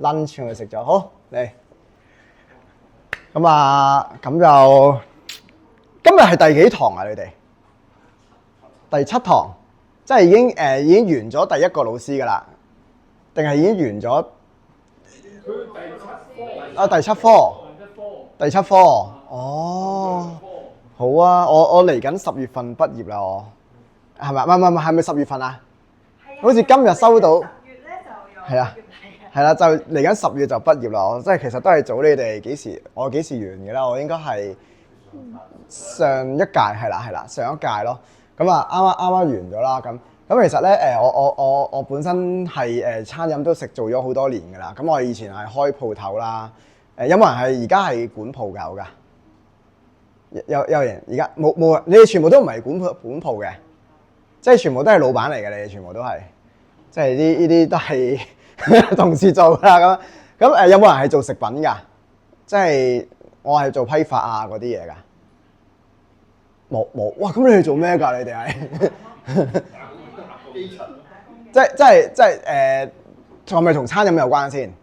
lunch 去食咗，好嚟。咁啊，咁就今日係第幾堂啊？你哋第7堂，即係已經完咗第一個老師㗎啦，定係已經完咗？啊，第七科，哦，好啊，我嚟緊10月份畢業啦，我係咪？唔係，係咪10月份啊？好似今日收到，係啊，係啦，就嚟緊10月就畢業啦。我即係其實都係早你哋幾時完嘅啦？我應該係上一屆係啦，上一屆咯。咁啊，啱完咗啦。咁其實咧我本身係餐飲都做咗好多年㗎啦。咁我以前係開鋪頭啦。有冇人係而家係管鋪有㗎？有人而家冇啊？你哋全部都唔係管鋪嘅，即係全部都係老闆嚟嘅。你哋全部都係，即係呢啲都係同事做啦。咁有冇人係做食品㗎？即係我係做批發啊嗰啲嘢㗎。冇，哇！咁你哋做咩㗎？你哋係即係係咪同餐飲有關先？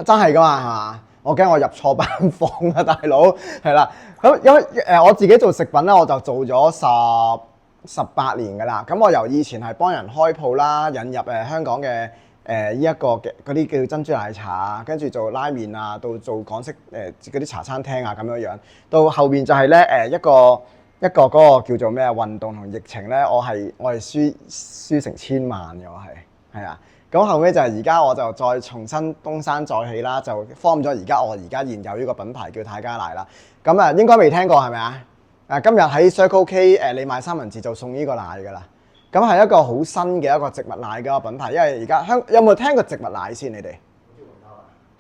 真係㗎嘛係嘛？我驚我入錯班房啊，大佬係啦。咁因為我自己做食品咧，我就做咗18年㗎啦。咁我由以前係幫人開鋪啦，引入香港嘅呢一個嘅嗰啲叫珍珠奶茶啊，跟住做拉麵啊，到做港式嗰啲茶餐廳啊咁樣，到後邊就係咧一個嗰個叫做咩運動同疫情咧，我係輸成千萬嘅，我係啊。咁後尾就係而家我就再重新東山再起啦，就 form 咗我而家現有呢個品牌叫泰加奶啦。咁啊應該未聽過係咪啊？今日喺 Circle K 你買三文治就送呢個奶㗎啦。咁係一個好新嘅一個植物奶嘅一個品牌，因為而家有冇聽過植物奶先？你哋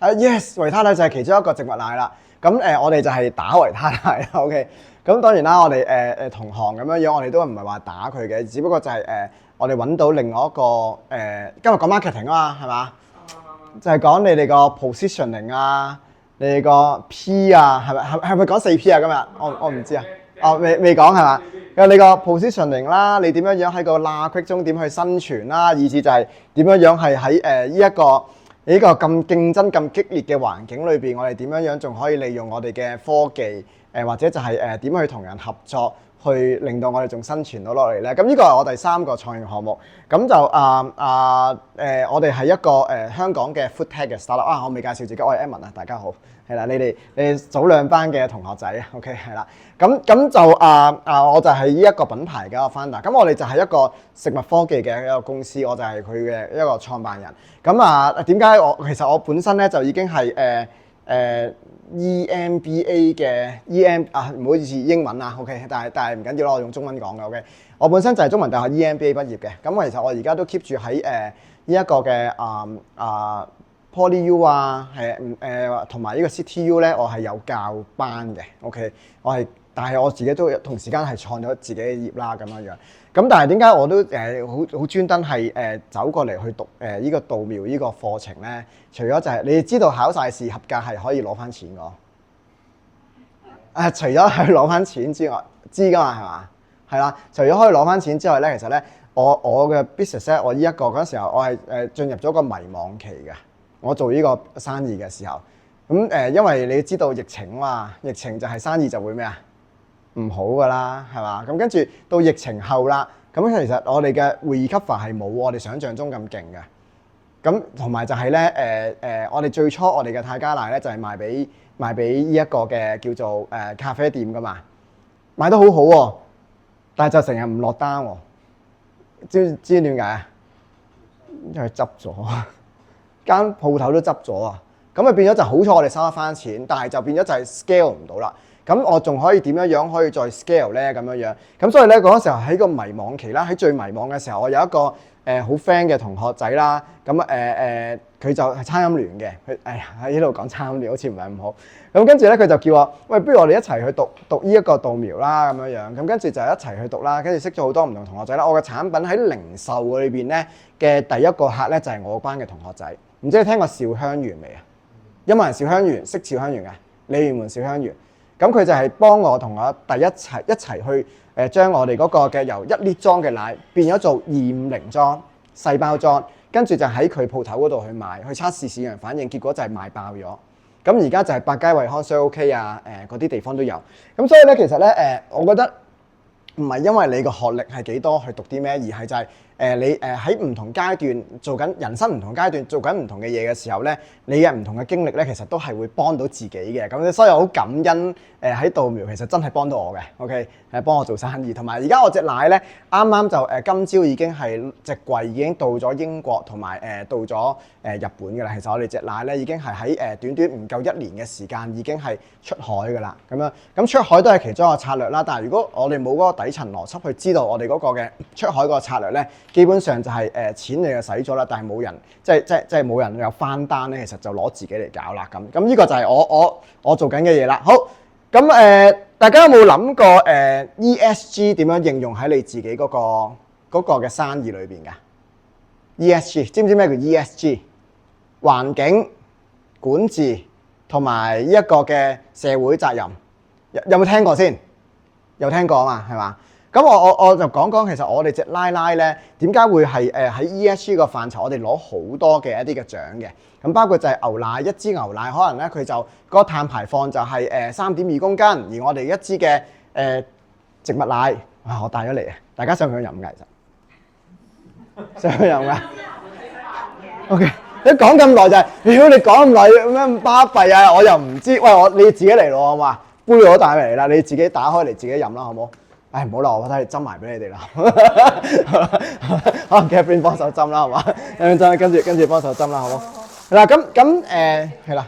？Yes， 維他奶就係其中一個植物奶啦。咁我哋就係打維他奶啦。OK。咁當然啦，我哋同行咁樣，我哋都唔係話打佢嘅，只不過就係我哋揾到另外一個今日講 marketing 啊嘛，係嘛？就係講你哋個 positioning 啊，你哋個 P 啊，係咪講4P 啊？今日我唔知啊，未講係嘛？你個 positioning 啦，你點樣喺個罅隙中點去生存啦，以至就係點樣係喺呢個咁競爭咁激烈嘅環境裏邊，我哋點樣仲可以利用我哋嘅科技或者就係點去同人合作，去令到我哋仲生存到落嚟咧？咁呢個係我第3個創業項目。咁就我哋係一個香港嘅 food tech 嘅 startup 啊！我未介紹自己，我係 Edmond 啊，大家好，係啦，你哋早2班嘅同學仔啊 ，OK 係啦。咁就我就係呢一個品牌嘅一個 founder。咁我哋就係一個食物科技嘅一個公司，我就係佢嘅一個創辦人。咁點解其實我本身咧就已經係EMBA 嘅 唔好意思英文啊 ，OK， 但係唔緊要啦，我用中文講嘅 OK。我本身就係中文大學 EMBA 畢業嘅，咁其實我而家都 keep 住喺呢一個嘅PolyU 啊，同埋呢個 CityU 咧，我係有教班嘅 ，OK， 但係我自己都同時間係創咗自己嘅業啦咁樣。咁但係點解我都好專登係走過嚟去讀呢個稻苗呢個課程咧？除咗就係你哋知道考晒試合格係可以攞翻錢㗎。除咗係攞翻錢之外，知㗎嘛係嘛？係啦，除咗可以攞翻錢之外咧，其實咧我嘅 business 咧，我呢一個嗰陣時候我係進入咗個迷惘期嘅。我做呢個生意嘅時候，咁因為你知道疫情啊嘛，疫情就係生意就會咩啊？唔好㗎啦，係嘛？咁跟住到疫情後啦，咁其實我哋嘅 recover 係冇我哋想象中咁勁嘅。咁同埋就係咧我哋最初我哋嘅泰加奶咧就係賣俾呢一個嘅叫做咖啡店㗎嘛，賣得好好喎，但係就成日唔落單喎。知點解啊？因為執咗，間鋪頭都執咗啊。咁變咗就好彩我哋收得翻錢，但係就變咗就係 scale 唔到啦。咁我仲可以點樣可以再 scale 咧？咁樣咁所以咧嗰陣時候喺個迷惘期啦，喺最迷惘嘅時候，我有一個好 friend 嘅同學仔啦。咁佢就係餐飲聯嘅，佢喺呢度講餐飲聯好似唔係咁好。咁跟住咧佢就叫我，喂，不如我哋一齊去讀呢一個稻苗啦咁樣。咁跟住就一齊去讀啦，跟住識咗好多唔同同學仔啦。我嘅產品喺零售裏邊咧嘅第一個客咧就係我班嘅同學仔。唔知你聽過兆香園未啊？有冇人兆香園識兆香園嘅？鯉魚門兆香園。咁佢就係幫我同我一齊去將我哋嗰個嘅由1L裝嘅奶變咗做250裝細包裝，跟住就喺佢鋪頭嗰度去賣，去測試市場反應，結果就係賣爆咗。咁而家就係百佳、惠康、商 OK 啊，嗰啲地方都有。咁所以咧，其實咧我覺得唔係因為你個學歷係幾多去讀啲咩，而係就係你喺唔同階段做緊人生唔同階段做緊唔同嘅嘢嘅時候咧，你嘅唔同嘅經歷咧，其實都係會幫到自己嘅。咁所以我好感恩喺稻苗，其實真係幫到我嘅。OK 係幫我做生意，同埋而家我隻奶咧啱啱就今朝已經係隻櫃已經到咗英國同埋到咗日本㗎啦。其實我哋隻奶咧已經係喺短短唔夠1年嘅時間已經係出海㗎啦。咁樣咁出海都係其中一個策略啦。但係如果我哋冇嗰個底層邏輯去知道我哋嗰個嘅出海嗰個策略咧，基本上就係錢你就使咗啦，但係冇人即係冇人有翻單咧，其實就攞自己嚟搞啦咁呢個就係我做緊嘅嘢啦。好咁大家有冇諗過ESG 點樣應用喺你自己嗰個嘅生意裏邊㗎 ？ESG 知唔知咩叫 ESG？ 環境管治同埋一個嘅社會責任，有冇聽過先？有聽過啊嘛，係嘛？咁我就講講，其實我哋隻奶奶咧點解會係喺 ESG 個範疇，我哋攞好多嘅一啲嘅獎嘅。咁包括就係牛奶，一支牛奶可能咧佢就嗰個碳排放就係3.2公斤，而我哋一支嘅植物奶，哇！我帶咗嚟啊，大家想唔想飲㗎？其實想唔想飲㗎 ？OK， 你講咁耐就係，如果你講咁耐咁巴閉啊，我又唔知。喂，你自己嚟咯，好嘛？杯我都帶嚟啦，你自己打開嚟自己飲啦，好冇？唉，唔好啦，我睇斟埋俾你哋啦。可能 Catherine 幫手斟啦，係嘛？跟住幫手斟啦，好冇？嗱咁係啦。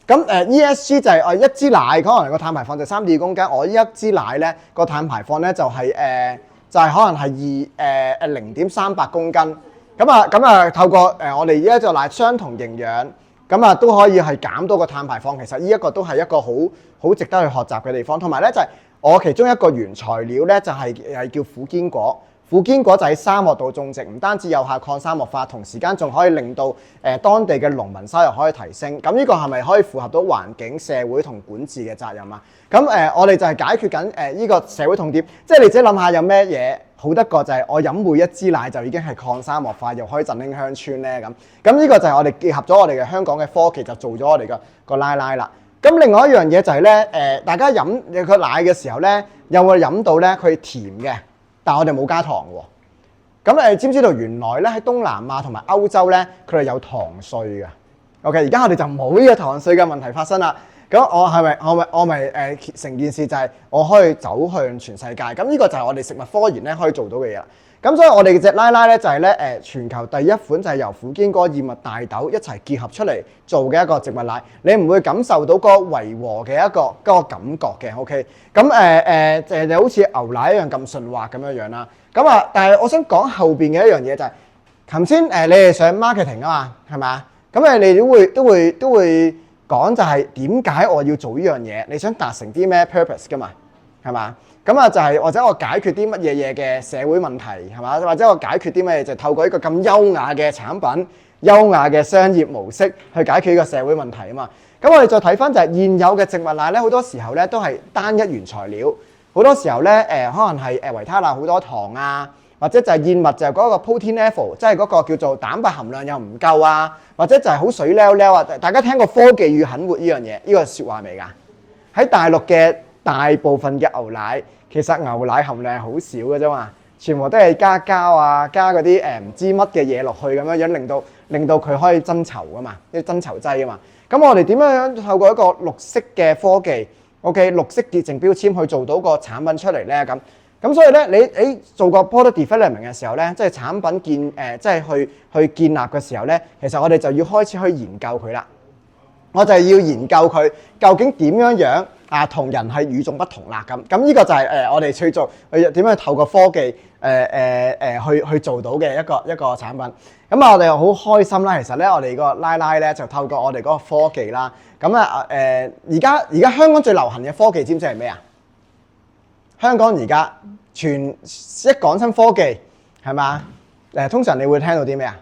咁ESG 就係我一支奶可能個碳排放就3.2公斤，我一支奶咧個碳排放咧就係可能係0.38公斤。咁啊透過我哋而家隻奶相同營養，咁都可以係減到個碳排放。其實呢一個都係一個好值得去學習嘅地方。同埋咧就係我其中一個原材料咧就係叫苦堅果。苦堅果就喺沙漠度種植，唔單止有效抗沙漠化，同時間仲可以令到當地嘅農民收入可以提升。咁呢個係咪可以符合到環境、社會同管治嘅責任啊？咁我哋就係解決緊呢個社會痛點，即係你自己諗下有咩嘢好得過就係我飲每一支奶就已經係抗沙漠化，又可以振興鄉村咧咁呢個就係我哋結合咗我哋嘅香港嘅科技，就做咗我哋個奶奶啦。咁另外一樣嘢就係咧大家飲個奶嘅時候咧，有冇飲到咧佢甜嘅？但係我哋冇加糖喎。咁你知唔知道原來咧喺東南亞同埋歐洲咧，佢哋有糖稅嘅。OK， 而家我哋就冇呢個糖稅嘅問題發生啦。咁我咪成件事就係我可以走向全世界。咁呢個就係我哋食物科研咧可以做到嘅嘢啦。咁所以我哋隻奶奶咧就係咧全球第一款就係由苦堅果、燕麥、大豆一齊結合出嚟做嘅一個植物奶，你唔會感受到個違和嘅一個感覺嘅。OK， 咁就好似牛奶一樣咁順滑咁樣啦。咁但係我想講後邊嘅一樣嘢就係，頭先你哋上 marketing 啊嘛，係咪啊？咁你都會講就係點解我要做呢樣嘢？你想達成啲咩 purpose 噶嘛？係嘛？咁就係或者我解決啲乜嘢嘢嘅社會問題係嘛？或者我解決啲乜嘢就透過一個咁優雅嘅產品、優雅嘅商業模式去解決呢個社會問題啊嘛。咁我哋再睇翻就係現有嘅植物奶咧，好多時候咧都係單一原材料，好多時候咧可能係維他奶好多糖啊，或者就係燕麥就係嗰個 protein level， 即係嗰個叫做蛋白含量又唔夠啊，或者就係好水溜溜啊。大家聽過科技與狠活呢樣嘢呢個説話未㗎？喺大陸嘅大部分嘅牛奶，其實牛奶含量係好少嘅啫嘛，全部都係加膠啊，加嗰啲唔知乜嘅嘢落去咁樣樣，令到佢可以增稠啊嘛，啲增稠劑啊嘛。咁我哋點樣透過一個綠色嘅科技 ，OK， 綠色潔淨標籤去做到個產品出嚟咧？咁所以咧，你做個 product development 嘅時候咧，即係產品即係去建立嘅時候咧，其實我哋就要開始去研究佢啦。我就係要研究佢究竟點樣同人係與眾不同啦。咁呢個就係我哋去做點樣透過科技去做到嘅一個產品。咁我哋又好開心啦。其實咧，我哋個奶奶咧就透過我哋嗰個科技啦。咁而家香港最流行嘅科技知唔知係咩啊？香港而家一講親科技係嘛？通常你會聽到啲咩啊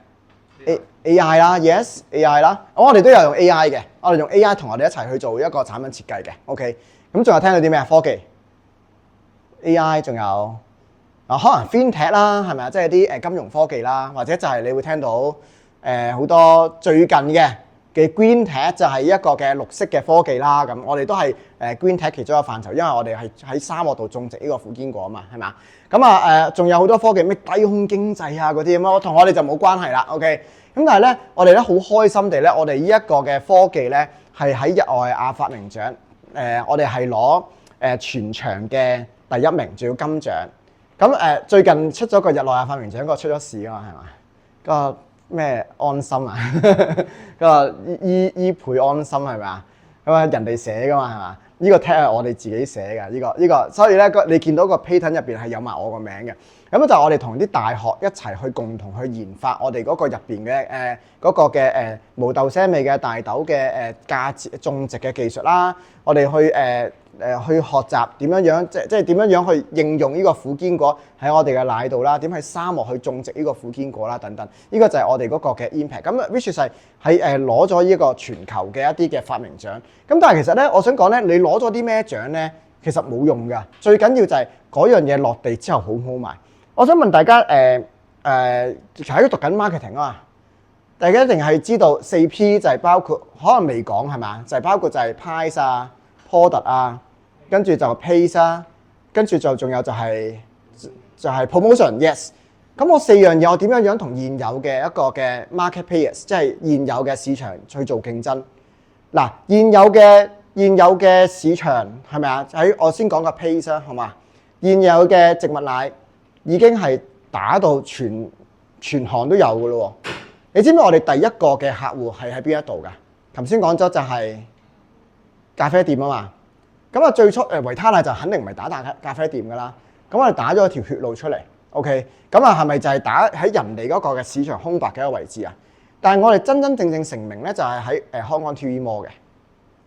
？AI 啦 ，yes AI 啦，我哋都有用 AI 嘅，我哋用 AI 同我哋一齊去做一個產品設計嘅 ，OK， 咁仲有聽到啲咩啊？科技 AI 仲有可能 FinTech 啦，係咪啊？即係啲金融科技啦，或者就係你會聽到好多最近嘅 Green Tech 就係一個嘅綠色嘅科技啦。咁我哋都係Green Tech 其中一個範疇，因為我哋係喺沙漠度種植呢個苦堅果啊嘛，係嘛？咁啊仲有好多科技咩低空經濟啊嗰啲咁，同我哋就冇關係啦。OK， 咁但係咧，我哋咧好開心地咧，我哋呢一個嘅科技咧係喺日外亞發明獎，我哋係攞全場嘅第一名，仲要金獎。咁最近出咗個日內亞發明獎，個出咗事啊嘛，係嘛？個咩安心啊？個伊培安心係咪啊？咁啊人哋寫噶嘛係嘛？呢個 tag 係我哋自己寫嘅，呢個，所以咧你見到個 patent 入邊係有埋我個名嘅。咁就係我哋同啲大學一齊去共同去研發我哋嗰個入邊嘅嗰個嘅無豆腥味嘅大豆嘅種植嘅技術啦。我哋去學習點樣即係點樣去應用呢個苦堅果喺我哋嘅奶度啦，點喺沙漠去種植呢個苦堅果啦等等。呢個就係我哋嗰個嘅 impact。咁 which 係喺攞咗呢個全球嘅一啲嘅發明獎。咁但係其實咧，我想講咧，你攞咗啲咩獎咧，其實冇用㗎。最緊要就係嗰樣嘢落地之後好好賣。我想問大家喺度讀緊 marketing 啊嘛，大家一定係知道4P 就係包括可能未講係嘛，就係包括就係 price 啊、product 啊，跟住就 pace 啊，跟住就仲有就係 promotion。yes。咁我4樣嘢我點樣同現有嘅一個嘅 market players， 即係現有嘅市場去做競爭？嗱，現有嘅市場係咪啊？喺我先講個 pace 啦，好嘛？現有嘅植物奶已經係打到全行都有嘅咯喎。你知唔知我哋第一個嘅客戶係喺邊一度㗎？頭先講咗就係咖啡店啊嘛。咁啊最初維他奶就肯定唔係打咖啡店㗎啦。咁我哋打咗條血路出嚟。OK， 咁啊係咪就係打喺人哋嗰個嘅市場空白嘅一個位置啊？但係我哋真正成名咧就係喺香港 TV Mall 嘅。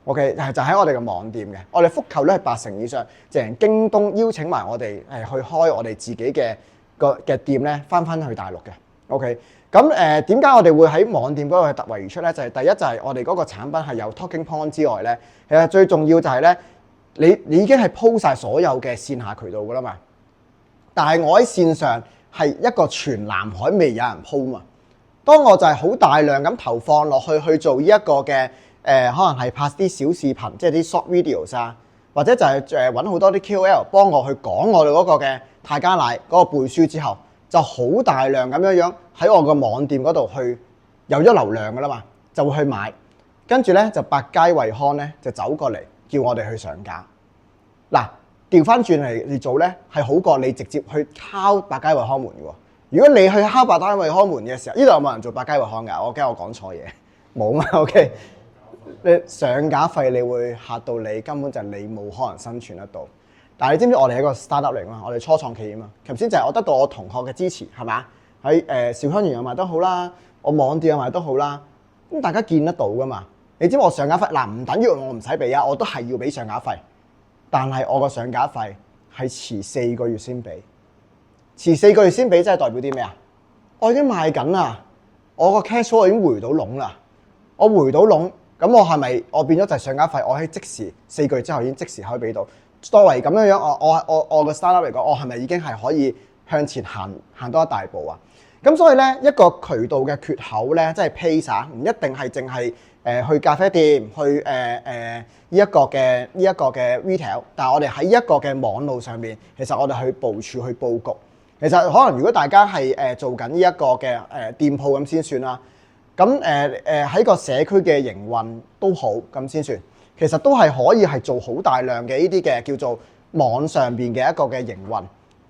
OK， 就喺我哋嘅網店嘅，我哋覆購率係80%以上，就係京東邀請埋我哋去開我哋自己嘅店咧，翻去大陸嘅。OK， 咁點解我哋會喺網店嗰度突圍而出咧？就係第一就係我哋嗰個產品係有 talking point 之外咧，其實最重要就係咧，你已經係鋪晒所有嘅線下渠道噶啦嘛。但係我喺線上係一個全南海未有人鋪嘛。當我就係好大量咁投放落去做呢一個嘅可能係拍啲小視頻，即係啲 short videos 啊，或者就係揾好多啲 KOL 幫我去講我哋嗰個嘅泰加奶嗰個背書之後，就好大量咁樣喺我個網店嗰度去有咗流量噶啦嘛，就會去買，跟住咧就百佳惠康咧就走過嚟叫我哋去上架。嗱，調翻轉嚟做咧係好過你直接去敲百佳惠康門嘅喎。如果你去敲百佳惠康門嘅時候，呢度有冇人做百佳惠康㗎？我驚我講錯嘢，冇嘛 ？OK。你上架費，你會嚇到你，根本就你冇可能生存得到。但係你知唔知我哋係一個 startup 嚟嘛？我哋初創企業嘛。頭先就係我得到我同學嘅支持，係嘛？喺兆香園又賣得好啦，我網店又賣得好啦。咁大家見得到噶嘛？你知唔知我上架費嗱唔等於我唔使俾啊？我都係要俾上架費，但係我個上架費係遲4個月先俾。遲4個月先俾，真係代表啲咩啊？我已經賣緊啦，我個 cash flow 已經回到籠啦，我回到籠。咁我係咪我變咗就係上架費？我喺即時4個月之後已經即時可以俾到。作為咁樣我個 startup 嚟講，我係咪已經係可以向前行多一大步啊？咁所以咧一個渠道嘅缺口咧，即係 pace 唔一定係淨係去咖啡店去呢一個嘅retail， 但係我哋喺一個嘅網路上面，其實我哋去部署去佈局。其實可能如果大家係做緊呢一個嘅店鋪咁先算啦。咁喺個社區嘅營運都好咁先算，其實都係可以係做好大量嘅呢啲嘅叫做網上邊嘅一個嘅營運，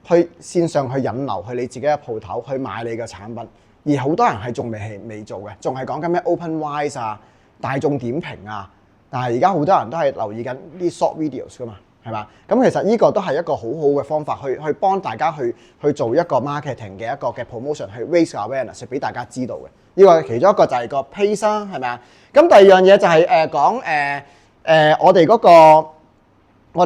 去線上去引流去你自己嘅鋪頭去買你嘅產品，而好多人係仲未做嘅，仲係講緊咩 OpenRice 啊、大眾點評啊，但係而家好多人都係留意緊啲 short videos 噶嘛，係嘛？咁其實呢個都係一個好好嘅方法去幫大家去做一個 marketing 嘅一個嘅 promotion， 去 raise awareness 俾大家知道嘅。呢個其中一個就係個 pace 啦，係咪啊？咁第二樣嘢就係講我哋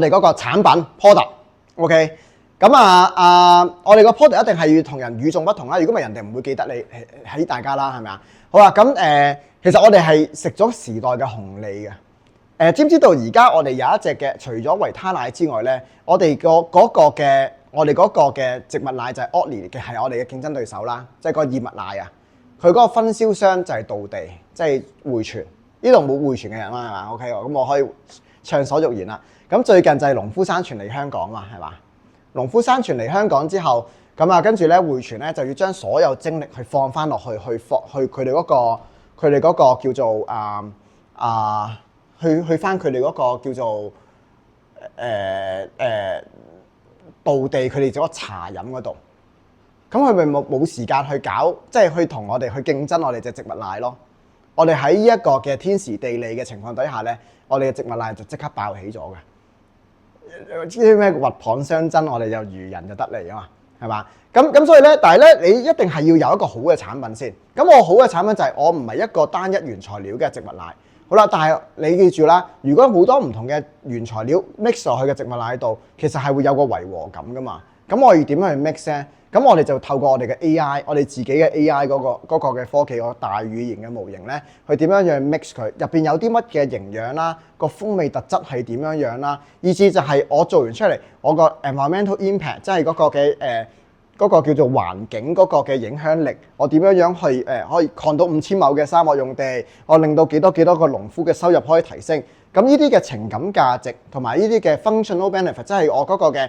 嗰個產品 product，OK？ 咁我哋個 product 一定係要同人與眾不同啦。如果唔係人哋唔會記得你喺大家啦，係咪啊？好啦，咁其實我哋係食咗時代嘅紅利嘅。知唔知道而家我哋有一隻嘅，除咗維他奶之外咧，我哋嗰個嘅植物奶就係 Oatly嘅，係我哋嘅競爭對手啦，即係個燕麥奶啊。佢嗰個分銷商就係道地，即係匯泉。呢度冇匯泉嘅人啦，係嘛 ？OK 咁我可以暢所欲言啦。咁最近就係農夫山泉嚟香港嘛，係嘛？農夫山泉嚟香港之後，咁啊跟住咧匯泉咧就要將所有精力去放翻落去，去佢哋嗰個叫做去翻佢哋嗰個叫做道地佢哋嗰個茶飲嗰度。咁佢咪冇時間去搞，即係去同我哋去競爭我哋隻植物奶咯。我哋喺呢一個嘅天時地利嘅情況底下咧，我哋嘅植物奶就即刻爆起咗嘅。啲咩鷸蚌相爭，我哋就如人就得利啊嘛，係嘛？咁所以咧，但係咧，你一定係要有一個好嘅產品先。咁我好嘅產品就係我唔係一個單一原材料嘅植物奶。好啦，但係你記住啦，如果好多唔同嘅原材料 mix 落去嘅植物奶度，其實係會有個違和感噶嘛。咁我要點樣去 mix 咧？咁我哋就透過我哋嘅 AI， 我哋自己嘅 AI 嗰個嘅科技，個大語言嘅模型咧，去點樣樣 mix 佢，入邊有啲乜嘅營養啦，個風味特質係點樣樣啦，以至就係我做完出嚟，我個 environmental impact， 即係嗰個嘅嗰個叫做環境嗰個嘅影響力，我點樣樣去可以抗到5000畝嘅沙漠用地，我令到幾多個農夫嘅收入可以提升。咁呢啲嘅情感價值同埋呢啲嘅 functional benefit， 即係我嗰個嘅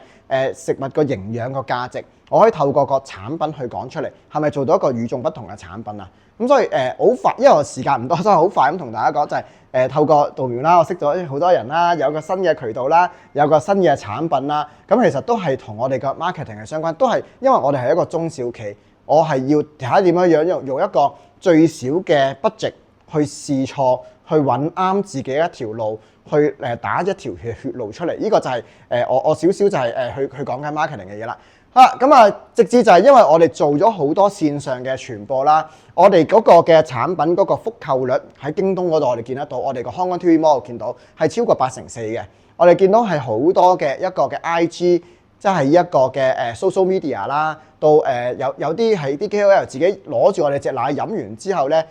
食物個營養個價值，我可以透過個產品去講出嚟，係咪做到一個與眾不同嘅產品啊？咁所以好快，因為我時間唔多，所以好快咁同大家講就係透過稻苗啦，我識咗好多人啦，有個新嘅渠道啦，有個新嘅產品啦，咁其實都係同我哋嘅 marketing 係相關，都係因為我哋係一個中小企，我係要睇下點樣樣用一個最少嘅 budget 去試錯，去揾啱自己一條路，去打一條血路出嚟。呢個就係我少少就係去講緊 marketing 嘅嘢啦。咁啊，直至就係因為我哋做咗好多線上嘅傳播啦，我哋嗰個嘅產品嗰個覆購率喺京東嗰度我哋見得到，我哋個 Hong Kong TV Mall 見到係超過84%嘅。我哋見到係好多嘅一個嘅 IG，即係一個嘅social media 啦，到有啲係啲 KOL 自己攞住我哋隻奶飲完之後咧，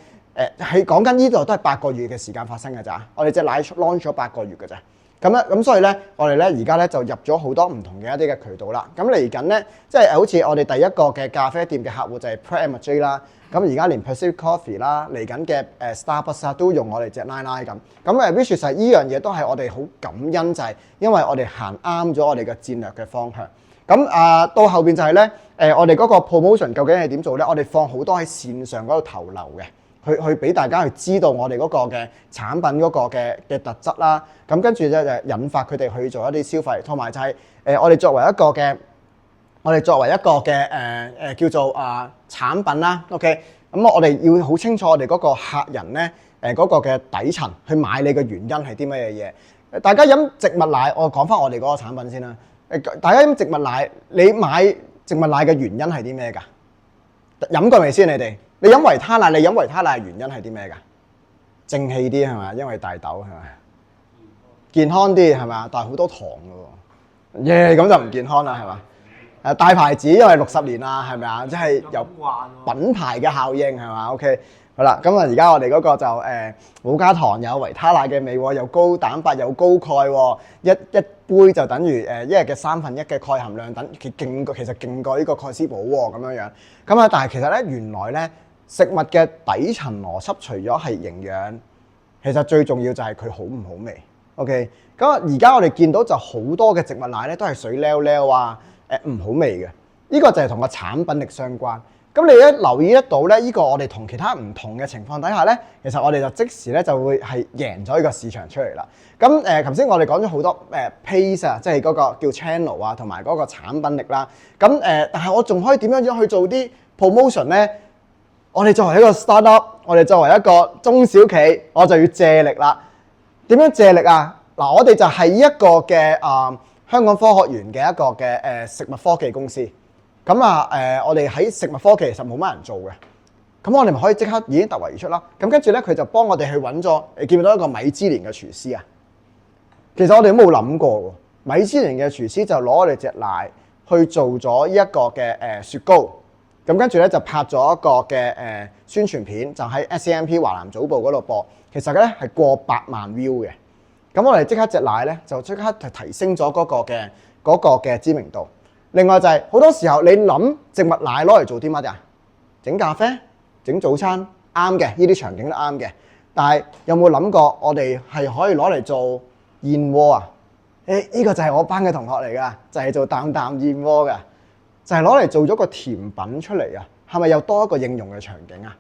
係講緊呢度都係8個月嘅時間發生㗎咋，我哋隻奶 launch 咗8個月㗎咋。咁所以咧，我哋咧而家咧就入咗好多唔同嘅一啲嘅渠道啦。咁嚟緊咧，即係好似我哋第一個嘅咖啡店嘅客戶就係 Pret A Manger 啦。咁而家連 Pacific Coffee 啦，嚟緊嘅Starbucks 啊都用我哋隻奶奶咁。咁which 實呢樣嘢都係我哋好感恩，就係因為我哋行啱咗我哋嘅戰略嘅方向。咁到後邊就係咧，我哋嗰個 promotion 究竟係點做咧？我哋放好多喺線上嗰度投流嘅。去俾大家去知道我哋嗰個嘅產品嗰個嘅特質啦，咁跟住咧就引發佢哋去做一啲消費，同埋就係我哋作為一個嘅叫做產品啦 ，OK，咁我哋要好清楚我哋嗰個客人咧嗰個嘅底層去買你嘅原因係啲乜嘢嘢。大家飲植物奶，我講翻我哋嗰個產品先啦。大家飲植物奶，你買植物奶嘅原因係啲咩㗎？飲過未先？你哋？你飲維他奶，你飲維他奶嘅原因係啲咩㗎？正氣啲係咪？因為大豆係咪？健康啲係咪？但係好多糖㗎喎，咁就唔健康啦係嘛？大牌子因為60年啦係咪啊？即係有品牌嘅效應係嘛 ？OK 好啦，咁而家我哋嗰個就冇加糖，有維他奶嘅味喎，又高蛋白又高鈣喎，一杯就等於一日嘅1/3嘅鈣含量，其實勁過呢個鈣絲寶喎咁樣樣。咁但係其實咧原來咧。食物嘅底層邏輯，除咗係營養，其實最重要就係佢好唔好味。OK，咁而家我哋見到就好多嘅植物奶咧，都係水溜溜啊，唔好味嘅。呢個就係同個產品力相關。咁你一留意得到咧，呢個我哋同其他唔同嘅情況底下咧，其實我哋就即時咧就會係贏咗呢個市場出嚟啦。咁頭先我哋講咗好多pace 啊，即係嗰個叫 channel 啊，同埋嗰個產品力啦。但係我仲可以點樣去做啲 promotion 咧？我哋作為一個 startup， 我哋作為一個中小企，我就要借力啦。點樣借力啊？嗱，我哋就係一個嘅香港科學園嘅一個嘅食物科技公司。咁我哋喺食物科技其實冇乜人做嘅。咁我哋咪可以即刻已經突圍而出啦。咁跟住咧，佢就幫我哋去揾咗，你見唔見到一個米芝蓮嘅廚師啊？其實我哋都冇諗過喎。米芝蓮嘅廚師就攞我哋隻奶去做咗一個嘅雪糕。咁跟住咧就拍咗一個嘅宣傳片，就喺 SCMP 華南早報嗰度播。其實咧係過百萬 view 嘅。咁我哋即刻隻奶咧就即刻提升咗嗰個嘅知名度。另外就係好多時候你諗植物奶攞嚟做啲乜啊？整咖啡整早餐啱嘅，呢啲場景都啱嘅。但係有冇諗過我哋係可以攞嚟做燕窩啊？呢個就係我班嘅同學嚟㗎，就係做啖啖燕窩㗎，就係攞嚟做咗個甜品出嚟啊！係咪有多一個應用嘅場景啊？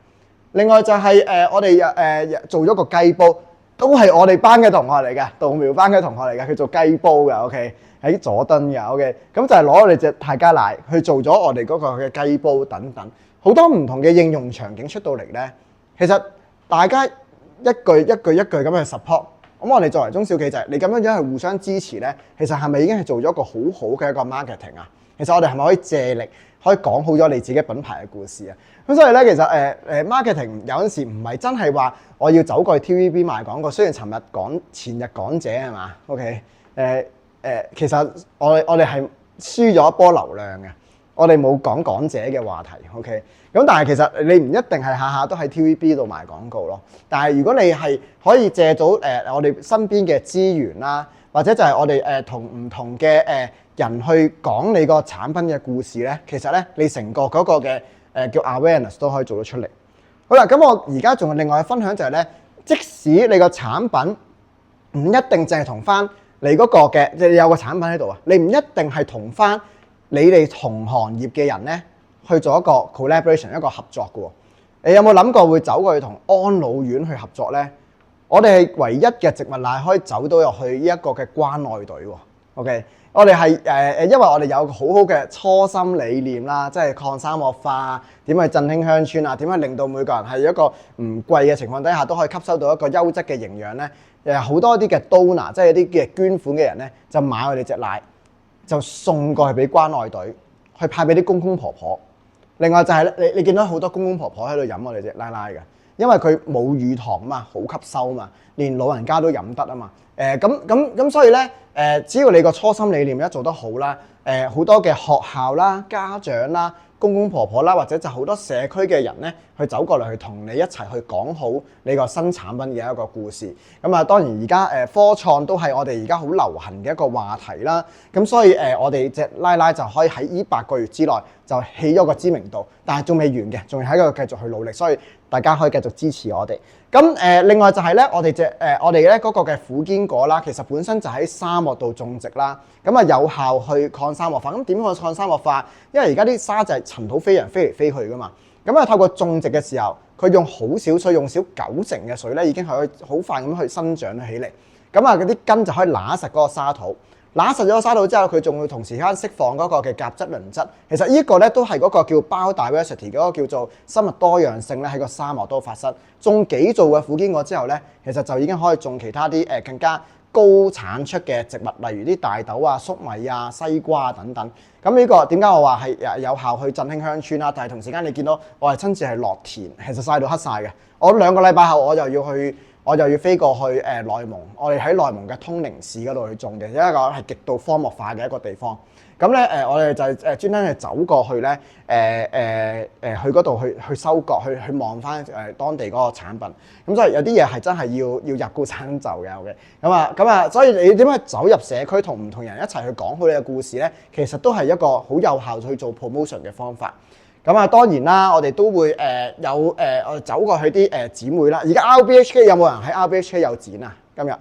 另外就係我哋做咗個雞煲，都係我哋班嘅同學嚟嘅，稻苗班嘅同學嚟嘅，佢做雞煲㗎 ，OK 喺佐敦嘅 OK， 咁就係攞我哋隻泰加奶去做咗我哋嗰個嘅雞煲等等，好多唔同嘅應用場景出到嚟咧。其實大家一句一句咁去 support， 咁我哋作為中小企就係你咁樣樣去互相支持咧，其實係咪已經係做咗一個好好嘅一個 marketing 啊？其實我哋係咪可以借力可以講好咗你自己品牌嘅故事啊？咁所以咧，其實marketing 有陣時唔係真係話我要走過去 TVB 賣廣告。雖然前日港姐係嘛 ，OK， 其實我哋係輸咗一波流量嘅，我哋冇講港姐嘅話題 ，OK。咁但係其實你唔一定係下下都喺 TVB 度賣廣告咯。但係如果你係可以借到我哋身邊嘅資源啦，或者就係我哋同唔同嘅人去講你個產品嘅故事咧，其實咧你成個嗰個嘅叫 awareness 都可以做得出嚟。好啦，咁我而家仲有另外嘅分享就係咧，即使你個產品唔一定淨係同翻你嗰個嘅，即係你有個產品喺度啊，你唔一定係同翻你哋同行業嘅人咧去做一個 collaboration 一個合作嘅喎。你有冇諗過會走過去同安老院去合作咧？我哋係唯一嘅植物奶可以走到入去呢一個嘅關愛隊喎。OK。我哋係因為我哋有個好好嘅初心理念啦，即係抗沙漠化，點去振興鄉村啊，點去令到每個人係一個唔貴嘅情況底下都可以吸收到一個優質嘅營養咧。好多啲嘅 donor， 即係啲嘅捐款嘅人咧，就買我哋隻奶，就送過去俾關愛隊，去派俾啲公公婆婆。另外就係你見到好多公公婆婆喺度飲我哋隻奶奶嘅，因為佢冇乳糖啊嘛，好吸收啊嘛，連老人家都飲得啊嘛。咁所以咧，只要你個初心理念一做得好啦，好多嘅學校啦、家長啦、公公婆婆啦，或者就好多社區嘅人咧，去走過嚟去同你一齊去講好你個新產品嘅一個故事。咁啊，當然而家科創都係我哋而家好流行嘅一個話題啦。咁所以我哋隻奶奶就可以喺呢8個月之內就起咗個知名度，但係仲未完嘅，仲要喺度繼續去努力，所以大家可以繼續支持我哋。咁另外就係咧，我哋咧嗰個嘅苦堅果啦，其實本身就喺沙漠度種植啦，咁啊有效去抗沙漠化。咁點樣去抗沙漠化？因為而家啲沙就係塵土飛人飛嚟飛去噶嘛，咁啊透過種植嘅時候，佢用好少水，用少90%嘅水咧，已經可以好快咁去生長起嚟。咁啊嗰啲根就可以揦實嗰個沙土。揦實咗個沙土之後，佢仲會同時間釋放嗰個嘅甲質磷質。其實呢個咧都係嗰個叫 biodiversity 嗰個叫做生物多樣性咧喺個沙漠都發生。種幾造嘅苦堅果之後咧，其實就已經可以種其他啲更加高產出嘅植物，例如啲大豆啊、粟米啊、西瓜啊等等。咁呢個點解我話係有效去振興鄉村啦？但係同時間你見到我係親自係落田，其實曬到黑晒嘅。我2個禮拜後我就要飛過去內蒙，我哋喺內蒙嘅通寧市嗰度去種嘅，因為個係極度荒漠化嘅一個地方。咁咧我哋就專登係走過去咧去嗰度去收割，去望翻當地嗰個產品。咁所以有啲嘢係真係要入高產就嘅。OK，咁啊，所以你點樣走入社區同唔同人一齊去講好你嘅故事咧？其實都係一個好有效去做 promotion 嘅方法。咁啊，當然啦，我哋都會我哋走過去啲展會啦。而家 RBHK 有冇人喺 RBHK 有展啊？今日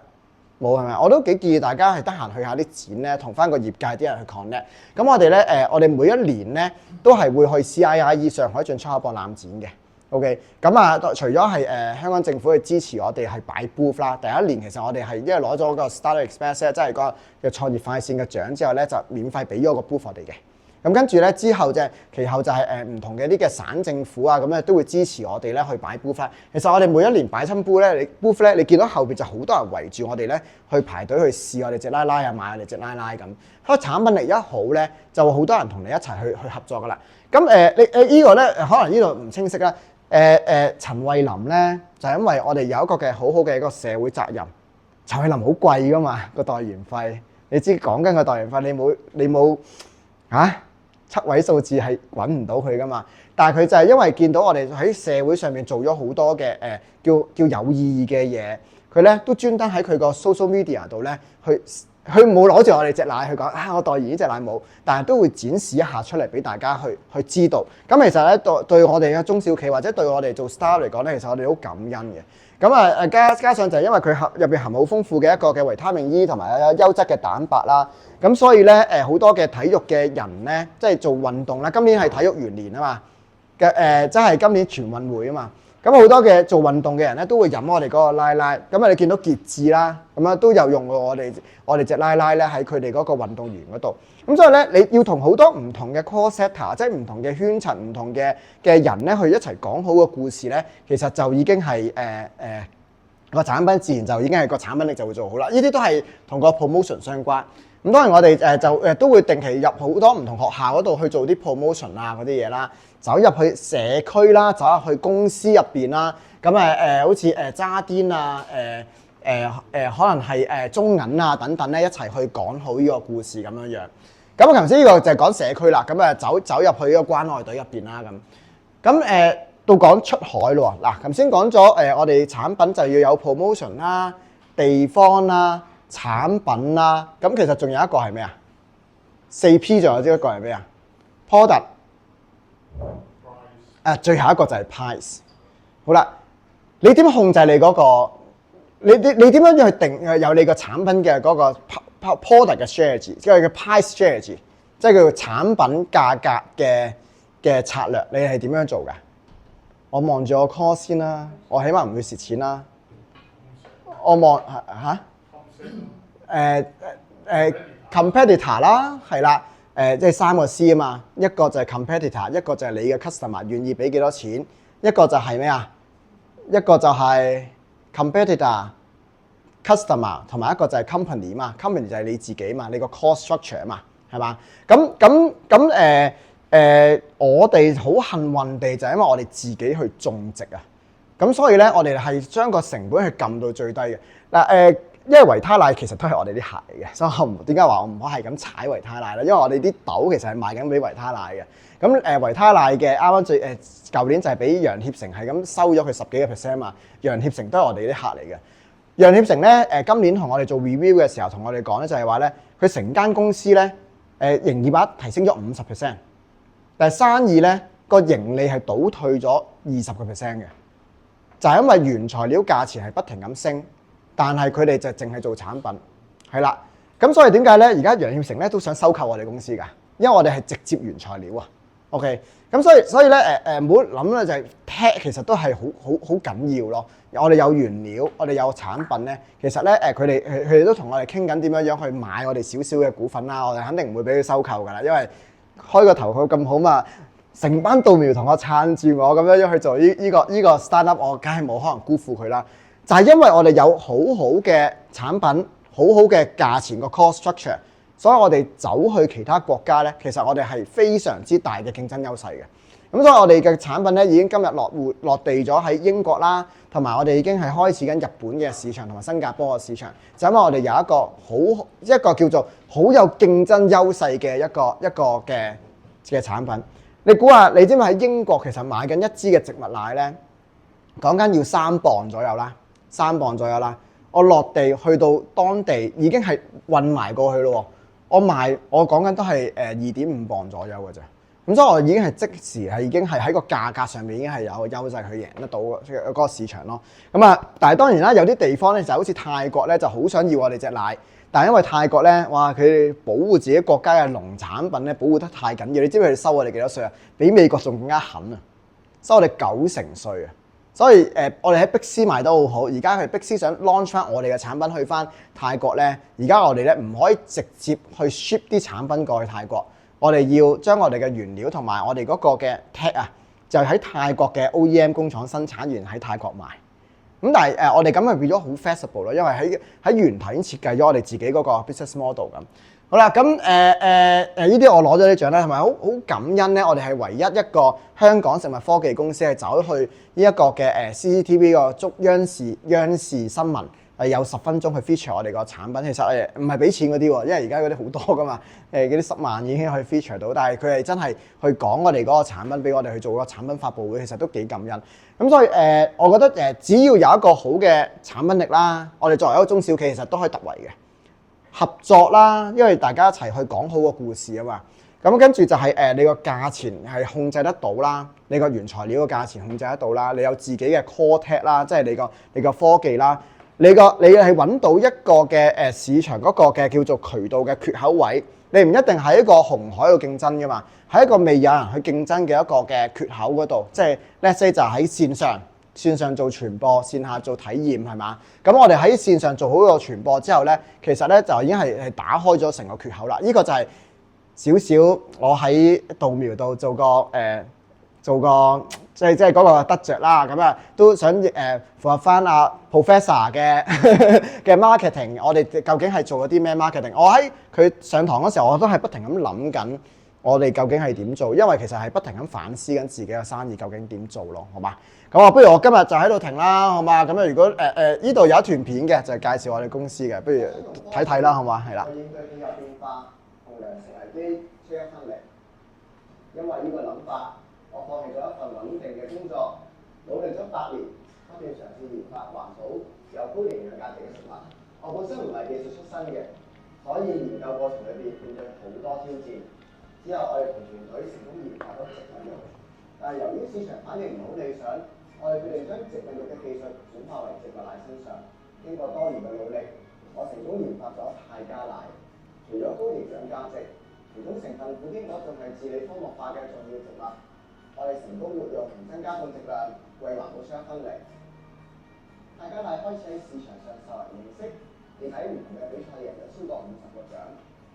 冇係咪？我都幾建議大家係得閒去下啲展咧，同翻個業界啲人去 connect。咁我哋咧我哋每一年咧都係會去 CIIE 上海進出口博覽展嘅。OK， 咁啊，除咗係香港政府去支持我哋係擺 booth 啦，第一年其實我哋係因為攞咗個 Startup Express 即係個嘅創業快線嘅獎之後咧，就免費俾咗個 booth 我哋嘅。咁跟住咧，之後其後就係唔同嘅啲嘅省政府啊，咁咧都會支持我哋咧去擺 booth。其實我哋每一年擺親 booth 咧，booth 咧，你見到後邊就好多人圍住我哋咧去排隊去試我哋隻奶奶啊，買我哋隻奶奶咁。個產品力一好咧，就會好多人同你一齊去合作噶啦。咁你呢個咧，可能呢度唔清晰啦。陳慧琳咧，就係因為我哋有一個嘅好好嘅一個社會責任。陳慧琳好貴噶嘛，個代言費，你知講緊個代言費，你冇7位數字係揾唔到佢噶嘛，但係佢就係因為見到我哋喺社會上面做咗好多嘅叫有意義嘅嘢，佢咧都專登喺佢個 social media 度咧去佢冇攞住我哋隻奶去講啊，我代言呢隻奶冇，但係都會展示一下出嚟俾大家去知道。咁其實咧對我哋嘅中小企或者對我哋做 start 嚟講咧，其實我哋好感恩嘅。咁啊加上就係因為佢入邊含好豐富嘅一個嘅維他命 E 同埋優質嘅蛋白啦，咁所以咧好多嘅體育嘅人咧，即係做運動啦，今年係體育元年啊嘛嘅即係今年全運會啊嘛。咁好多嘅做運動嘅人咧都會飲我哋嗰個奶奶，咁你見到傑志啦，咁啊都有用過我哋隻奶奶咧喺佢哋嗰個運動員嗰度。咁所以咧你要同好多唔同嘅 call setter， 即係唔同嘅圈層、唔同嘅人咧去一齊講好個故事咧，其實就已經係個產品自然就已經係個產品力就會做好啦。呢啲都係同個 promotion 相關。咁當然我哋就都會定期入好多唔同學校嗰度去做啲 promotion 啊嗰啲嘢啦，走入去社區啦，走入去公司入邊啦，咁好似渣甸啊，可能係中銀啊等等咧一齊去講好呢個故事咁樣樣。咁頭先呢個就係講社區啦，咁走入去呢個關愛隊入邊啦咁到講出海咯喎。嗱頭先講咗我哋產品就要有 promotion 啦、地方啦、產品啦，咁其實仲有一個係咩啊？4P 仲有一個係咩啊 ？Product， 最後一個就係 price。好啦，你點控制你嗰個？你點樣去定有你個產品嘅嗰個 product 嘅 strategy， 即係叫 price strategy， 即係叫做產品價格嘅策略，你係點樣做㗎？我望住我 call 先啦，我起碼唔會蝕錢啦。我望competitor 啦，係啦，即係3個 C 啊嘛，一個就係 competitor， 一個就係你嘅 customer 願意俾幾多錢，一個就係咩啊？一個就係 competitor、customer 同埋一個就係 company 嘛 ，company 就係你自己嘛，你個 cost structure 嘛，係嘛？咁我哋好幸運地就係因為我哋自己去種植啊，咁所以咧我哋係將個成本去撳到最低嘅嗱因為維他奶其實都係我哋啲客嚟嘅，所以我點解話我唔可以係咁踩維他奶咧？因為我哋啲豆其實係賣緊俾維他奶嘅。咁維他奶嘅啱啱舊年就係俾楊協成係咁收咗佢10幾個 percent 嘛。楊協成都係我哋啲客嚟嘅。楊協成咧今年同我哋做 review 嘅時候，同我哋講咧就係話咧，佢成間公司咧營業額提升咗50%，但係生意咧個盈利係倒退咗20%嘅，就係因為原材料價錢係不停咁升。但係佢哋就淨係做產品，係啦，咁所以點解咧？而家楊協成咧都想收購我哋公司㗎，因為我哋係直接原材料啊。OK，咁所以咧唔好諗咧就係 tech 其實都係好緊要咯。我哋有原料，我哋有產品咧，其實咧佢哋都同我哋傾緊點樣去買我哋少少嘅股份啦。我哋肯定唔會俾佢收購㗎啦，因為開個頭佢咁好嘛，成班稻苗同我撐住我咁樣去做呢個 startup， 我梗係冇可能辜負佢啦。就係因為我哋有好好嘅產品，好好嘅價錢個 cost structure， 所以我哋走去其他國家咧，其實我哋係非常之大嘅競爭優勢嘅。咁所以我哋嘅產品咧已經今日落地咗喺英國啦，同埋我哋已經係開始緊日本嘅市場同埋新加坡嘅市場。就因為我哋有一個叫做好有競爭優勢嘅一個嘅產品。你估下，你知唔知喺英國其實買緊一支嘅植物奶咧，講緊要3磅左右啦。3磅左右啦，我落地去到當地已經係運埋過去咯。我講緊都係2.5磅左右嘅啫。咁所以我已經係即時係已經係喺個價格上面已經係有個優勢去贏得到嗰個市場咯。但係當然啦，有啲地方咧就好似泰國咧就好想要我哋隻奶，但係因為泰國咧，哇佢哋保護自己國家嘅農產品咧保護得太緊要。你知唔知佢哋收我哋幾多稅啊？比美國仲更加狠啊！收我哋90%稅啊！所以我哋喺碧斯賣得好好，而家佢碧斯想 launch 翻我哋嘅產品去翻泰國咧，而家我哋咧唔可以直接去 ship 啲產品過去泰國，我哋要將我哋嘅原料同埋我哋嗰個嘅 tech 啊，就喺泰國嘅 OEM 工廠生產完喺泰國賣。咁但係我哋咁係變咗好 flexible 咯，因為喺源頭已經設計咗我哋自己嗰個 business model 咁。好啦，咁呢啲我攞咗啲獎咧，同埋好感恩咧，我哋係唯一一個香港食物科技公司係走去呢一個嘅CCTV 個央視新聞有10分鐘去 feature 我哋個產品。其實唔係俾錢嗰啲喎，因為而家嗰啲好多噶嘛，嗰啲10萬已經可以 feature 到，但係佢係真係去講我哋嗰個產品俾我哋去做個產品發佈會，其實都幾感恩。咁所以我覺得只要有一個好嘅產品力啦，我哋作為一個中小企其實都可以突圍嘅。合作啦，因為大家一齊去講好個故事啊嘛。咁跟住就係你個價錢係控制得到啦，你個原材料個價錢控制得到啦，你有自己嘅 core tech 啦，即係你個科技啦，你係揾到一個嘅市場嗰個嘅叫做渠道嘅缺口位，你唔一定喺一個紅海度競爭噶嘛，喺一個未有人去競爭嘅一個嘅缺口嗰度，即係 let's say 就喺線上做傳播，線下做體驗係嘛？咁我哋喺線上做好個傳播之後咧，其實咧就已經係打開咗成個缺口啦。呢個就係少少我喺稻苗度做個即係嗰個得着啦。咁啊都想符合翻阿 Professor 嘅嘅 marketing。我哋究竟係做咗啲咩 marketing？ 我喺佢上堂嗰時候，我都係不停咁諗緊。我哋究竟係點做？因為其實係不停咁反思緊自己嘅生意究竟點做咯，好嘛？咁啊，不如我今日就喺度停啦，好嘛？咁啊，如果呢度有一段片嘅，就係介紹我哋公司嘅，不如睇睇啦，好嘛？係啦。應對氣候變化同糧食危機趨一分離。因為呢個諗法，我放棄咗一份穩定嘅工作，努力咗8年，不斷嘗試研發環保有高營養價值嘅食物。我本身唔係技術出身嘅，所以研究過程裏邊面對好多挑戰。之後我哋同團隊成功研發咗植物肉，但係由於市場反應唔好理想，我哋決定將植物肉嘅技術轉化為植物奶身上。經過多年嘅努力，我成功研發咗泰加奶。除咗高營養價值，其中成分古堅果仲係治理荒漠化嘅重要植物。我哋成功活用同增加種植量，為環保出一分力。泰加奶開始喺市場上受人認識，亦喺唔同嘅比賽贏咗超過50個獎。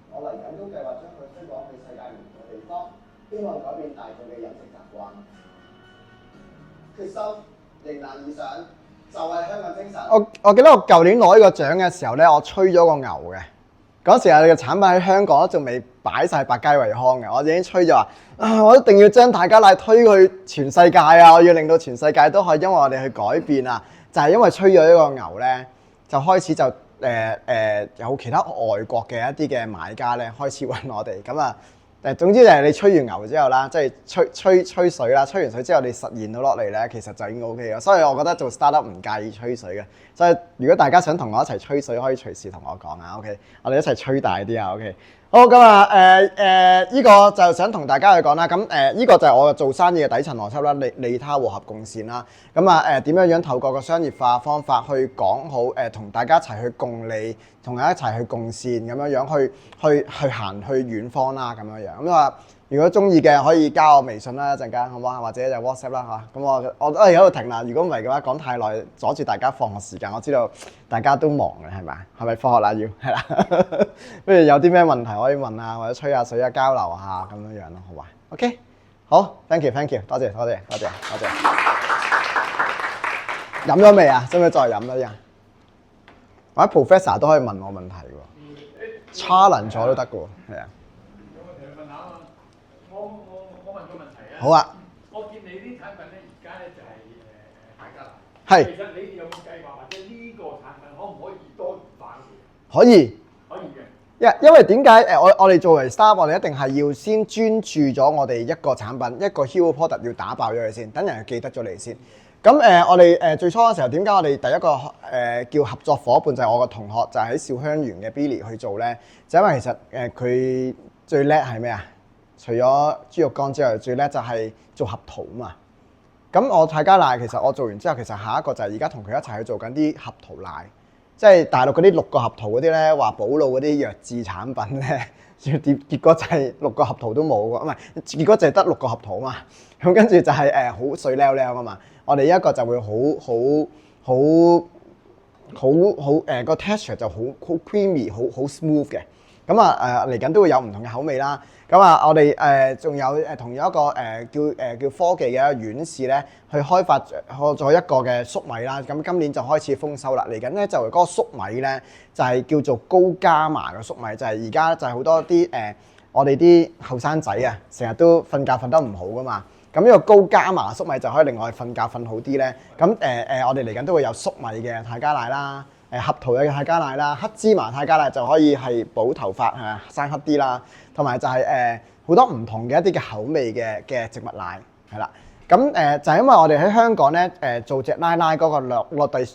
我嚟緊都計劃將佢推廣去世界唔同嘅地方，希望改變大眾嘅飲食習慣。決心迎難而上，就係香港精神。我記得我舊年攞呢個獎嘅時候咧，我吹咗個牛嘅。嗰時我哋嘅產品喺香港都仲未擺晒百佳惠康嘅，我已經吹咗話我一定要將泰加奶推去全世界啊！我要令到全世界都可以因為我哋去改變啊！就係因為吹咗呢個牛咧，就開始就有其他外國嘅一啲嘅買家咧開始揾我哋咁啊。總之就係你吹完牛之後啦，即係吹水啦，吹完水之後你實現到落嚟咧，其實就已經 OK 嘅。所以我覺得做 startup 唔介意吹水嘅。所以如果大家想同我一齊吹水，可以隨時同我講啊。OK， 我哋一齊吹大啲啊。OK， 好咁啊呢個就想同大家去講啦。咁呢個就係我做生意嘅底層邏輯啦，利他和合共善啦。咁啊點樣透過個商業化方法去講好同大家一齊去共利，同大家一齊去共善咁樣去行去遠方啦咁樣。咁啊，如果中意嘅可以加我微信啦，一陣間好唔好啊？或者就 WhatsApp 啦嚇。咁我都喺度停啦。如果唔係嘅話，講太耐，阻住大家放學時間。我知道大家都忙嘅係咪？係咪放學啦要？係啦。不如有啲咩問題可以問啊，或者吹下水啊，交流下咁樣咯，好嘛 ？OK， 好 ，thank you，多謝。飲咗未啊？使唔使再飲多啲啊？或者 Professor 都可以問我問題喎，challenge 咗都得嘅喎，係啊。我問個問題啊。好啊。我見你啲產品咧，而家咧就係泰加奶。係。其實你哋有冇計劃或者呢個產品可唔可以多元化嘅？可以。可以嘅。因為點解我哋作為 startup，我哋一定係要先專注咗我哋一個產品一個 hero product 要打爆咗佢先，等人記得咗你先。咁我哋最初嘅時候，點解我哋第一個叫合作伙伴就係我個同學，就係喺兆香園嘅 Billy 去做咧？就因為其實佢最叻係咩啊？除咗豬肉乾之外，最叻就係做合桃啊嘛。咁我泰加奶其實我做完之後，其實下一個就係而家同佢一齊去做緊啲合桃奶，即係大陸嗰啲6個合桃嗰啲咧，話補腦嗰啲弱智產品咧，結果就係6個合桃都冇喎，唔係結果就係得6個合桃啊嘛。咁跟住就係好水溜溜啊嘛。我哋一個就會個 texture 就好 creamy 好 smooth 嘅。咁啊嚟緊都會有唔同嘅口味啦。咁啊我哋仲有同有一個叫科技嘅一個院士咧，去開發咗一個嘅粟米啦。咁今年就開始豐收啦。嚟緊咧就嗰個粟米咧就係叫做高伽馬嘅粟米，就係而家就係好多啲我哋啲後生仔啊，成日都瞓覺瞓得唔好噶嘛。咁呢個高伽馬粟米就可以令我哋瞓覺瞓好啲咧。咁我哋嚟緊都會有粟米嘅泰加奶啦，合桃嘅泰加奶啦，黑芝麻泰加奶就可以係補頭髮係咪生黑啲啦，同埋就係好多唔同嘅一啲嘅口味嘅植物奶係啦。咁就係因為我哋喺香港咧做隻拉拉嗰個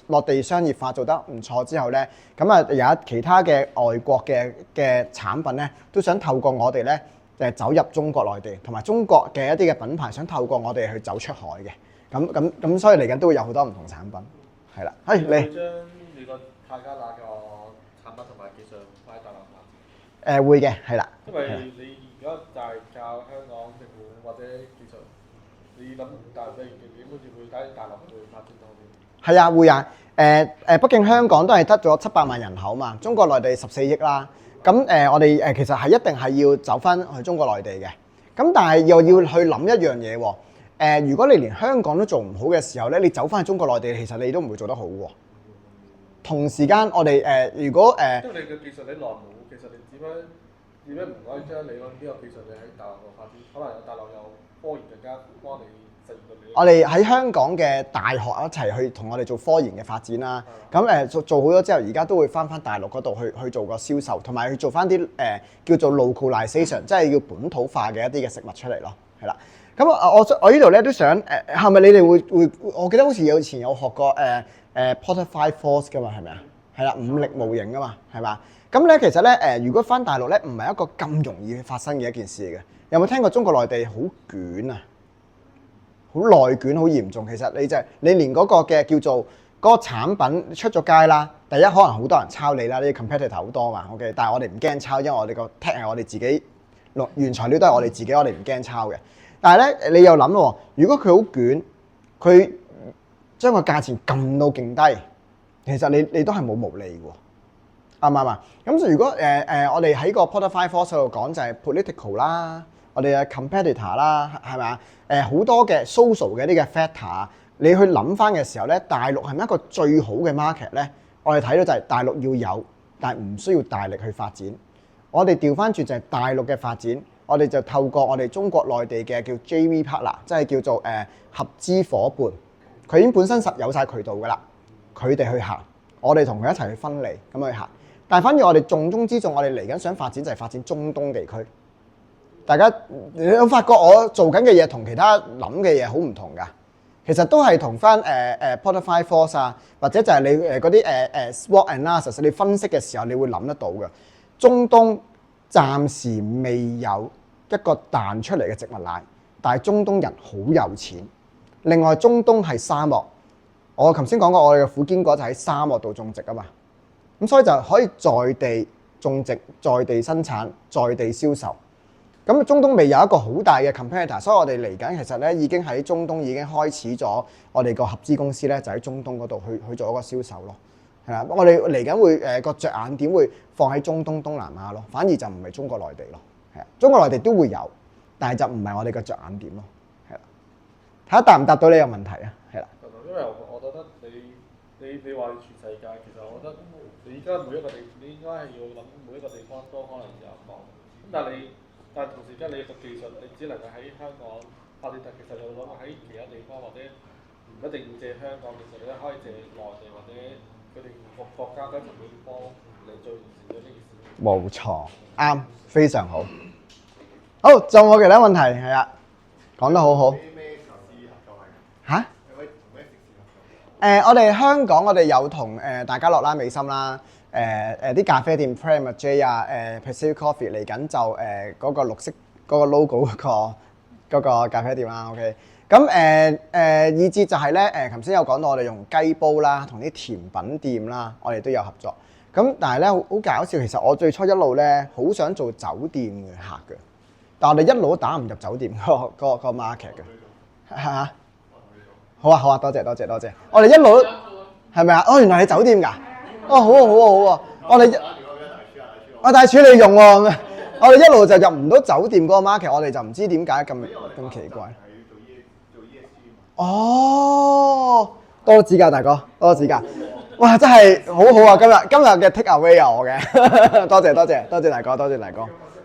落地商業化做得唔錯之後咧，咁啊有其他嘅外國嘅產品咧，都想透過我哋咧走入中國內地，同埋中國嘅一啲嘅品牌想透過我哋去走出海嘅。咁所以嚟緊都會有好多唔同產品，係啦。係你將你個泰加拿個產品同埋技術擺喺大陸發展。會嘅，係啦。因為你而家就係教香港政府或者技術，你諗大陸嘅點好似會喺大陸會發展多啲。係啊，會啊。畢竟香港都係得咗700萬人口嘛，中國內地14億啦。咁我哋其實係一定係要走翻去中國內地嘅。咁但係又要去諗一樣嘢喎。如果你連香港都做唔好嘅時候咧，你走翻去中國內地，其實你都唔會做得好喎。同時間我哋如果因為你嘅技術你內部，其實你點樣唔可以將你呢個技術你喺大陸度發展？可能有大陸有科研更加幫你實現到你。我哋喺香港嘅大學一齊去同我哋做科研嘅發展啦。咁做好咗之後，而家都會翻大陸嗰度去做個銷售，同埋去做翻啲叫做 localization， 即係要本土化嘅一啲嘅食物出嚟咯。係啦。咁我呢度咧都想係咪你哋會？我記得好似以前有學過Porterfy Force 噶嘛，係咪啊？係啦，5力模型噶嘛，係嘛？咁咧其實咧如果翻大陸咧，唔係一個咁容易發生嘅一件事嚟嘅。有冇聽過中國內地好捲啊？好內捲，好嚴重。其實你連嗰個嘅叫做嗰個產品出咗街啦，第一可能好多人抄你啦，呢啲 competitor 好多嘛。OK， 但係我哋唔驚抄，因為我哋個 tech 係我哋自己原材料都係我哋自己，我哋唔驚抄嘅。但係咧，你又諗喎，如果佢好捲，佢將個價錢撳到勁低，其實你都係冇毛利喎，啱唔啱啊？咁如果我哋喺個 Porterfy Force 度講就係 political 啦，我哋嘅 competitor 啦，係咪啊？好多嘅 social 嘅呢個 factor， 你去諗翻嘅時候咧，大陸係咪一個最好嘅 market 咧？我哋睇到就係大陸要有，但係唔需要大力去發展。我哋調翻轉就係大陸嘅發展。我哋就透過我哋中國內地嘅叫 JV partner， 即係叫做合資伙伴，佢已經本身有晒渠道㗎啦，佢哋去行，我哋同佢一齊去分離咁去行。但係反而我哋重中之重，我哋嚟緊想發展就係發展中東地區。大家你有發覺我做緊嘅嘢同其他諗嘅嘢好唔同㗎？其實都係同翻Porterfy Force 啊，或者就係你嗰啲SWOT analysis， 你分析嘅時候你會諗得到嘅。中東暫時未有一個彈出嚟嘅植物奶，但係中東人好有錢。另外，中東係沙漠，我頭先講過，我哋嘅苦堅果就喺沙漠度種植啊嘛，咁所以就可以在地種植、在地生產、在地銷售。咁中東未有一個好大嘅 competitor， 所以我哋嚟緊其實咧已經喺中東已經開始咗我哋個合資公司咧，就喺中東嗰度去做一個銷售咯。係啦，我哋嚟緊會個着眼點會放喺中東、東南亞咯，反而就唔係中國內地咯。係啊，中國內地都會有，但係就唔係我哋嘅着眼點咯。係啦，睇下答唔答到呢個問題啊？係啦。因為我覺得你話全世界，其實我覺得你而家每一個你應該係要諗每一個地方都可能有一個。咁但係同時間你個技術，你只能夠喺香港發展，但其實你諗喺其他地方或者唔一定要借香港技術，你都可以借內地或者佢哋國家都同佢幫你做完善咗呢件事。冇錯，啱，非常好。好，仲有冇其他問題？係啊，講得好好。咩投資合作係？嚇？有冇同咩食肆合作？我哋香港我哋有同大家樂啦、美心啦。啲咖啡店 Prima J 啊、Pacific Coffee 嚟緊就嗰個綠色嗰個 logo 嗰個咖啡店啦 ，OK。咁以至就係咧頭先有講到我哋用雞煲啦，同啲甜品店啦，我哋都有合作。咁但係咧好搞笑，其實我最初一路咧好想做酒店嘅客嘅，但係我哋一路都打唔入酒店個 market 嘅，係嘛？好啊，多謝。我哋一路係咪啊？哦，原來係酒店㗎。哦，好啊！我哋大廚你用喎，我哋一路就入唔到酒店嗰個 market， 我哋就唔知點解咁奇怪。哦，多指教大哥，多指教。哇，真係好啊！今日嘅 take away 啊，我嘅，多謝大哥，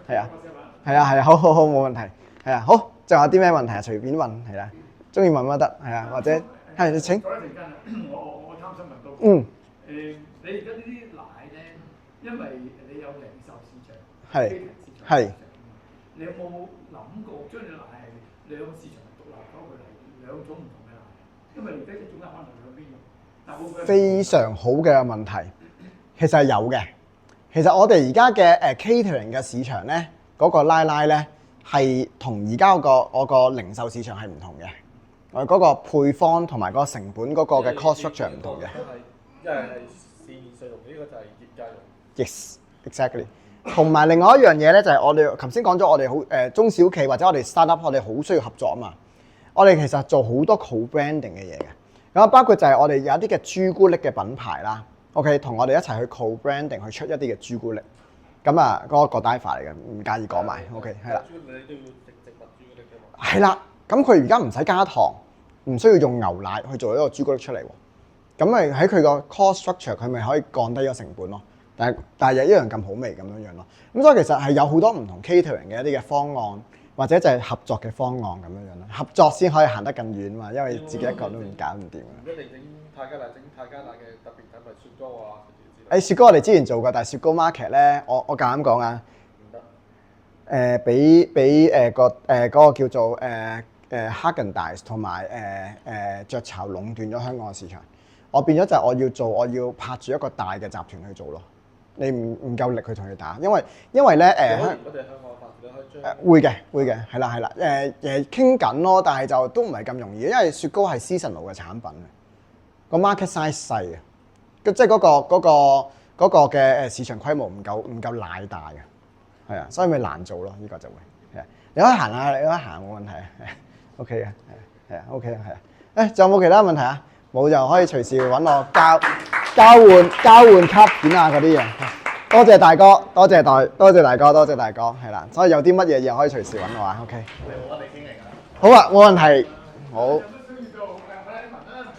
係啊，好，冇問題。係啊，好，仲有啲咩問題啊？隨便問，係啦，中意問乜得，係啊，或者係你請。嗰一陣間我貪心問到。你而家呢啲奶咧，因為你有零售市場、基層市場，你有冇諗過將啲奶係兩個市場獨立咗佢嚟兩兩種唔同嘅奶，因為而家一種奶可能兩邊用，但會非常好嘅問題，其實係有嘅。其實我哋而家嘅catering 嘅市場咧，嗰個拉拉咧係同而家我個零售市場係唔同嘅。我嗰個配方同埋嗰個成本嗰個嘅 cost structure 唔同嘅。一係係市面上用，呢個就係業界用。Yes, exactly。同埋另外一樣嘢咧，就係我哋頭先講咗，我哋好中小企或者我哋 startup，我哋好需要合作啊嘛。我哋其實做好多 co-branding 嘅嘢嘅。咁包括就係我哋有一啲嘅朱古力嘅品牌啦。OK， 同我哋一齊去 co-branding 去出一啲嘅朱古力。咁啊，嗰個 Godiva 嚟嘅，唔介意講埋。OK， 係啦。你都要植物朱古力嘅嘛？係啦，咁佢而家唔使加糖，唔需要用牛奶去做一個朱古力出嚟喎。咁咪喺佢個 cost structure，佢咪可以降低咗成本咯。但係又一樣咁好味咁樣樣咯。咁所以其實係有好多唔同 catering 嘅一啲嘅方案，或者就係合作嘅方案咁樣樣啦。合作先可以行得更遠嘛，因為自己一個都唔搞唔掂。唔一定整泰加奶，整泰加奶嘅特別品咪雪糕啊。雪糕我哋之前做過，但係雪糕 market 咧，我夠膽講啊。唔得。俾嗰個叫做Häagen-Dazs 同埋雀巢壟斷咗香港嘅市場。我變咗就係我要拍住一個大嘅集團去做咯。你唔夠力去同佢打，因為咧我哋香港發展你可以將會嘅，係啦，傾緊咯，但係就都唔係咁容易，因為雪糕係 seasonal 嘅產品，個 market size 細嘅，即係嗰個嘅市場規模唔夠奶大嘅，係啊，所以咪難做咯，呢個就會係啊，你可以行下，冇問題啊，OK 嘅，係啊 OK 啊，係啊，仲有冇其他問題啊？冇就可以隨時揾我交換卡片啊嗰啲嘢。多謝大哥，多謝大哥，係啦。所以有啲乜嘢嘢可以隨時揾我啊。OK。你冇乜你傾嚟㗎。好啊，冇問題。好。